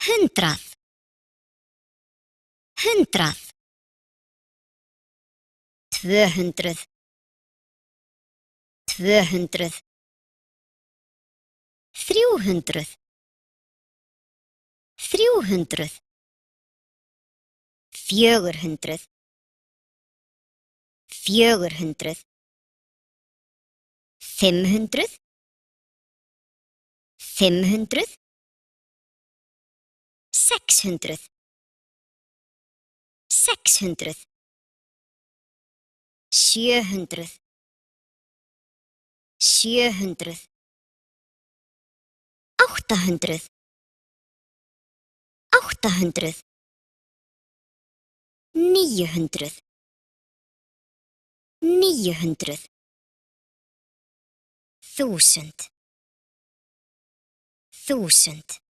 hundrað, hundrað, 200, 200, 300, 300, 400, 400, 500, 500, 600, 600, 700, 700, 800, 800, 900, 900, 1000, 1000.